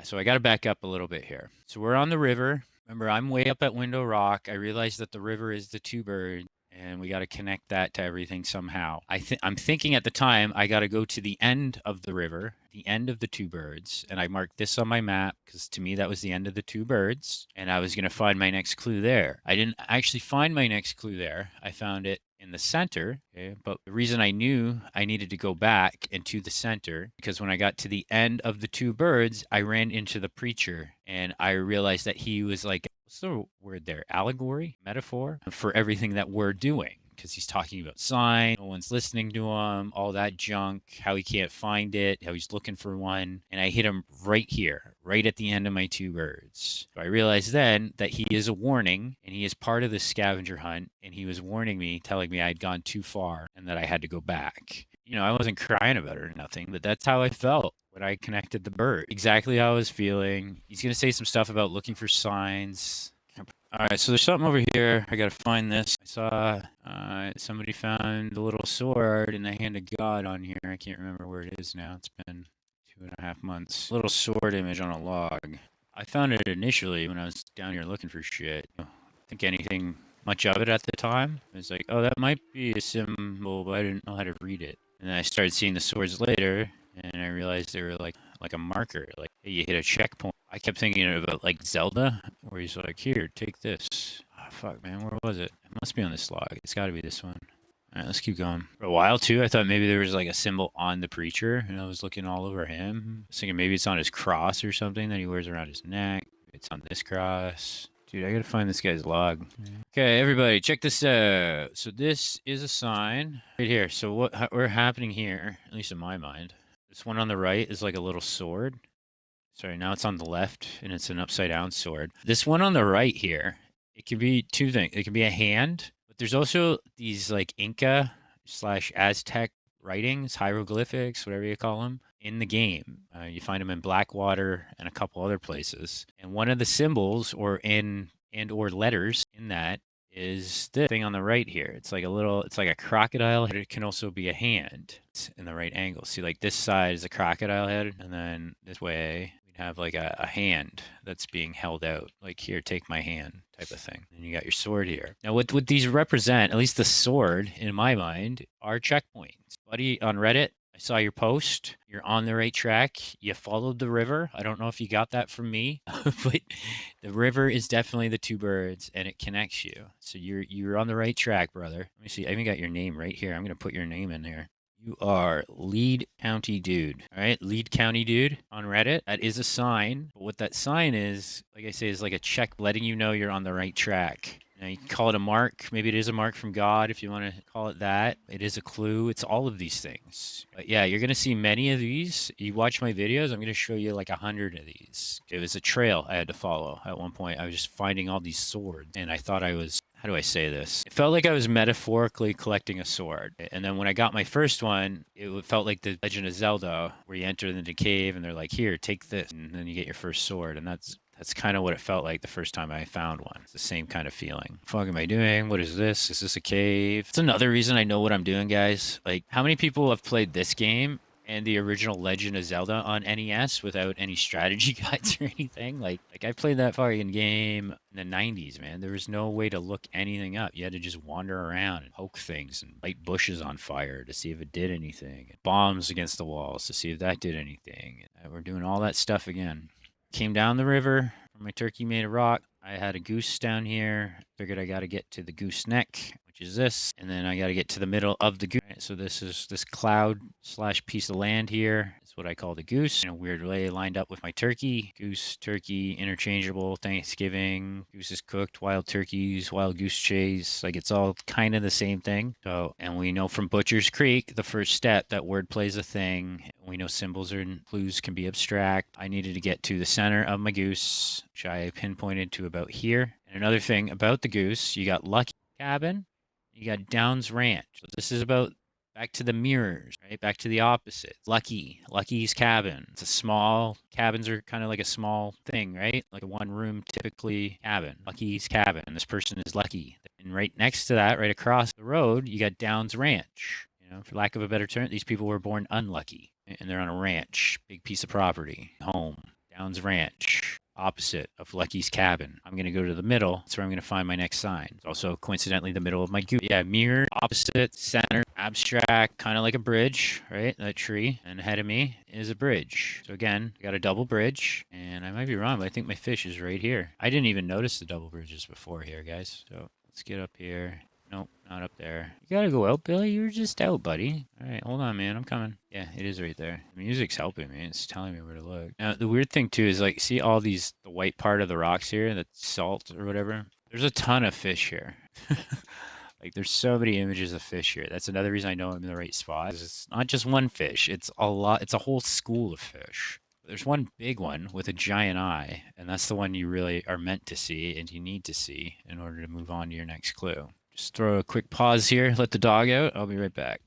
So I got to back up a little bit here. So we're on the river. Remember, I'm way up at Window Rock. I realized that the river is the two birds, and we got to connect that to everything somehow. I'm thinking at the time I got to go to the end of the river, the end of the two birds, and I marked this on my map because to me that was the end of the two birds, and I was going to find my next clue there. I didn't actually find my next clue there. I found it in the center, okay? But the reason I knew I needed to go back into the center because when I got to the end of the two birds, I ran into the preacher and I realized that he was like, what's the word there? Allegory, metaphor for everything that we're doing. Because he's talking about sign, no one's listening to him, all that junk, how he can't find it, how he's looking for one. And I hit him right here, right at the end of my two birds. So I realized then that he is a warning and he is part of the scavenger hunt. And he was warning me, telling me I had gone too far and that I had to go back. You know, I wasn't crying about it or nothing, but that's how I felt when I connected the bird. Exactly how I was feeling. He's going to say some stuff about looking for signs. All right, so there's something over here. I gotta find this. I saw somebody found a little sword in the hand of God on here. I can't remember where it is now. It's been 2.5 months. Little sword image on a log. I found it initially when I was down here looking for shit. I don't think anything much of it at the time. I was like, oh, that might be a symbol, but I didn't know how to read it. And then I started seeing the swords later, and I realized they were like a marker. Like, hey, you hit a checkpoint. I kept thinking about like Zelda, where he's like, here, take this. Oh, fuck, man, where was it? It must be on this log. It's got to be this one. All right, let's keep going. For a while, too, I thought maybe there was like a symbol on the preacher, and I was looking all over him. I was thinking maybe it's on his cross or something that he wears around his neck. It's on this cross. Dude, I gotta find this guy's log. Okay, everybody, check this out. So this is a sign right here. So we're happening here, at least in my mind. This one on the right is like a little sword. Sorry, now it's on the left, and it's an upside-down sword. This one on the right here, it could be two things. It could be a hand, but there's also these like Inca/Aztec writings, hieroglyphics, whatever you call them, in the game. You find them in Blackwater and a couple other places. And one of the symbols or letters in that is this thing on the right here. It's like a crocodile head. It can also be a hand. It's in the right angle. See, like this side is a crocodile head, and then this way we'd have like a hand that's being held out. Like, here, take my hand type of thing. And you got your sword here. Now, what these represent, at least the sword in my mind, are checkpoints. Buddy on Reddit, I saw your post. You're on the right track. You followed the river. I don't know if you got that from me, but the river is definitely the two birds, and it connects you. So you're on the right track, brother. Let me see. I even got your name right here. I'm gonna put your name in here. You are Lead County Dude. All right, Lead County Dude on Reddit. That is a sign. But what that sign is, like I say, is like a check letting you know you're on the right track. Now, you can call it a mark. Maybe it is a mark from God if you want to call it that. It is a clue. It's all of these things. But yeah, you're going to see many of these. You watch my videos, I'm going to show you like 100 of these. It was a trail I had to follow at one point. I was just finding all these swords, and I thought I was, how do I say this? It felt like I was metaphorically collecting a sword. And then when I got my first one, it felt like the Legend of Zelda, where you enter into the cave and they're like, here, take this. And then you get your first sword. And that's kind of what it felt like the first time I found one. It's the same kind of feeling. What the fuck am I doing? What is this? Is this a cave? It's another reason I know what I'm doing, guys. Like, how many people have played this game and the original Legend of Zelda on NES without any strategy guides or anything? Like I played that fucking game in the 90s, man. There was no way to look anything up. You had to just wander around and poke things and light bushes on fire to see if it did anything. And bombs against the walls to see if that did anything. And we're doing all that stuff again. Came down the river. My turkey made a rock. I had a goose down here. Figured I got to get to the goose neck, which is this. And then I got to get to the middle of the goose. So this is this cloud / piece of land here. It's what I call the goose. In a weird way, lined up with my turkey. Goose, turkey, interchangeable. Thanksgiving. Goose is cooked. Wild turkeys, wild goose chase. Like, it's all kind of the same thing. So, and we know from Butcher's Creek, the first step, that word plays a thing. We know symbols and clues can be abstract. I needed to get to the center of my goose, which I pinpointed to about here. And another thing about the goose, you got Lucky Cabin, you got Downs Ranch. So this is about back to the mirrors, right? Back to the opposite. Lucky's cabin. It's a small, cabins are kind of like a small thing, right? Like a one room, typically cabin. Lucky's cabin. This person is Lucky. And right next to that, right across the road, you got Downs Ranch. You know, for lack of a better term, these people were born unlucky. And they're on a ranch, big piece of property, home. Brown's Ranch, opposite of Lucky's Cabin. I'm going to go to the middle. That's where I'm going to find my next sign. It's also coincidentally the middle of my goo. Yeah, mirror, opposite, center, abstract, kind of like a bridge, right? That tree. And ahead of me is a bridge. So again, I got a double bridge, and I might be wrong, but I think my fish is right here. I didn't even notice the double bridges before here, guys. So let's get up here. Nope, not up there. You gotta go out, Billy. You were just out, buddy. All right, hold on, man. I'm coming. Yeah, it is right there. The music's helping me. It's telling me where to look. Now, the weird thing, too, is like, see all these, the white part of the rocks here, that's salt or whatever? There's a ton of fish here. Like, there's so many images of fish here. That's another reason I know I'm in the right spot. It's not just one fish. It's a lot. It's a whole school of fish. There's one big one with a giant eye, and that's the one you really are meant to see and you need to see in order to move on to your next clue. Just throw a quick pause here, let the dog out. I'll be right back.